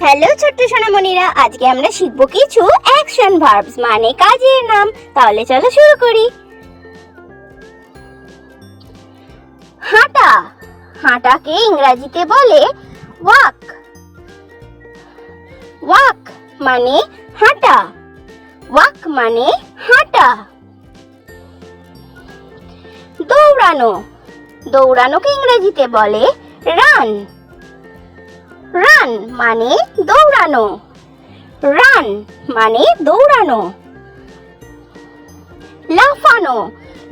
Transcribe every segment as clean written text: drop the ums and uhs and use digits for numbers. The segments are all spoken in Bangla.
হ্যালো ছোট্ট সোনামণিরা, আজকে আমরা শিখবো কিছু অ্যাকশন ভার্বস মানে কাজের নাম। তাহলে চলো শুরু করি। হাঁটা, হাঁটাকে ইংরেজিতে বলে ওয়াক। ওয়াক মানে হাঁটা, ওয়াক মানে হাঁটা। দৌড়ানো, দৌড়ানোকে ইংরেজিতে বলে রান। রান মানে দৌড়ানো, রান মানে দৌড়ানো। লাফানো,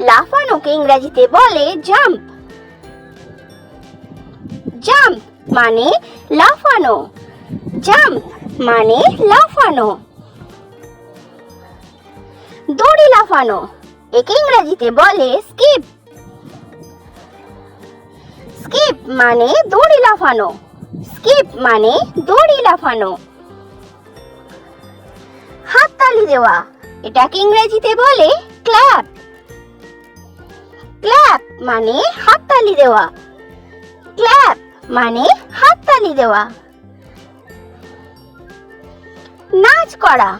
লাফানোকে ইংরেজিতে বলে জাম্প। জাম্প মানে লাফানো, জাম্প মানে লাফানো। দড়ি লাফানো, একে ইংরেজিতে বলে স্কিপ। স্কিপ মানে দড়ি লাফানো, স্কিপ মানে দড়ি লাফানো। হাততালি দেওয়া, এটাকে ইংরেজিতে বলে ক্ল্যাপ। ক্ল্যাপ মানে হাততালি দেওয়া, ক্ল্যাপ মানে হাততালি দেওয়া। নাচ করা,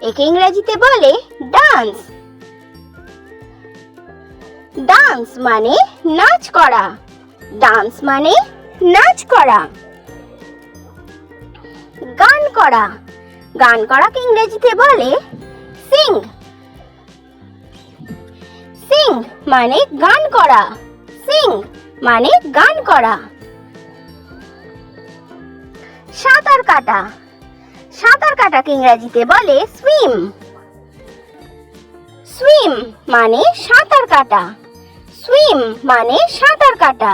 একে ইংরেজিতে বলে ডান্স। ডান্স মানে নাচ করা, ডান্স মানে নাচ করা। গান করা, গান করাকে ইংরেজিতে বলে সিং। সিং মানে গান করা, সিং মানে গান করা। সাঁতার কাটা, সাঁতার কাটাকে ইংরেজিতে বলে সুইম। সুইম মানে সাঁতার কাটা, সুইম মানে সাঁতার কাটা।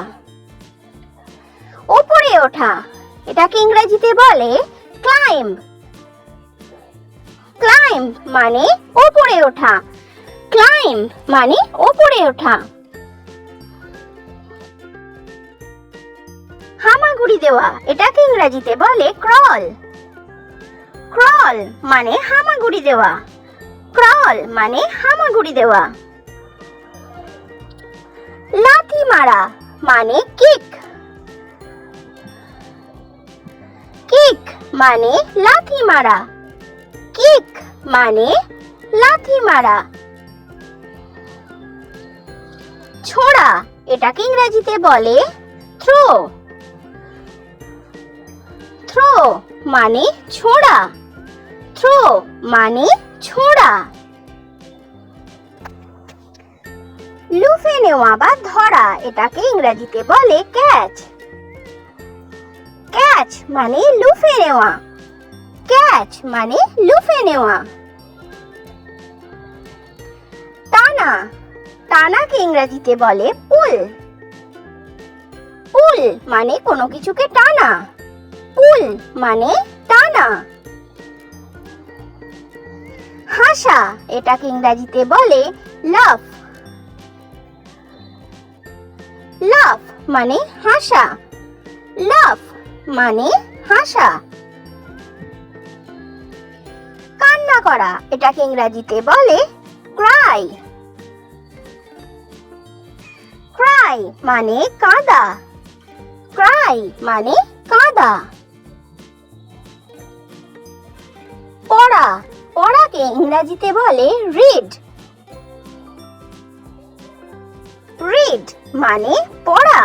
উপরে ওঠা, এটাকে ইংরেজিতে বলে ক্লাইম্ব। ক্লাইম্ব মানে উপরে ওঠা, ক্লাইম্ব মানে উপরে ওঠা। হামাগুড়ি দেওয়া, এটাকে ইংরেজিতে বলে ক্রল। ক্রল মানে হামাগুড়ি দেওয়া, ক্রল মানে হামাগুড়ি দেওয়া। লাথি মারা মানে কিক। কিক মানে লাথি মারা, কিক মানে লাথি মারা। ছোড়া, এটাকে ইংরেজিতে বলে থ্রো। থ্রো মানে ছোড়া, থ্রো মানে ছোড়া। লুফে নেওয়া বা ধরা, এটাকে ইংরেজিতে বলে ক্যাচ। ক্যাচ মানে লুফে নেওয়া, ক্যাচ মানে লুফে নেওয়া। টানা, টানাকে ইংরেজিতে বলে পুল। পুল মানে কোনো কিছুকে টানা, পুল মানে টানা। হাসা, এটাকে ইংরেজিতে বলে লাফ। লাফ মানে হাসা, লাফ মানে হাসা। কান্না করা, এটাকে ইংরেজিতে বলে ক্রাই। ক্রাই মানে কাঁদা, ক্রাই মানে কাঁদা। পড়া, পড়াকে ইংরেজিতে বলে রিড। রিড মানে পড়া,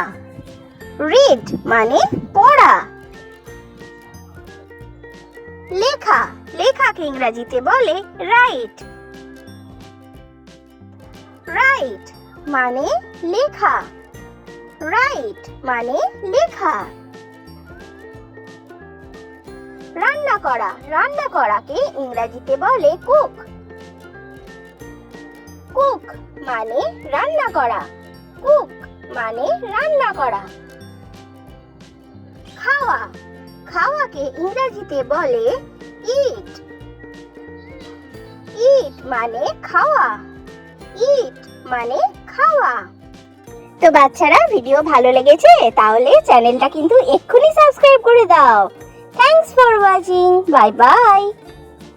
রিড মানে পড়া। লেখা, লেখাকে ইংরেজিতে বলে রাইট। রাইট মানে লেখা, রাইট মানে লেখা। রান্না করা, রান্না করাকে ইংরেজিতে বলে কুক। কুক মানে রান্না করা, কুক মানে রান্না করা। খাওয়া, খাওয়াকে ইংরেজিতে বলে ইট। ইট মানে খাওয়া, ইট মানে খাওয়া। তো বাচ্চারা, ভিডিও ভালো লেগেছে তাহলে চ্যানেলটা কিন্তু এক্ষুনি সাবস্ক্রাইব করে দাও। Thanks for watching, bye bye.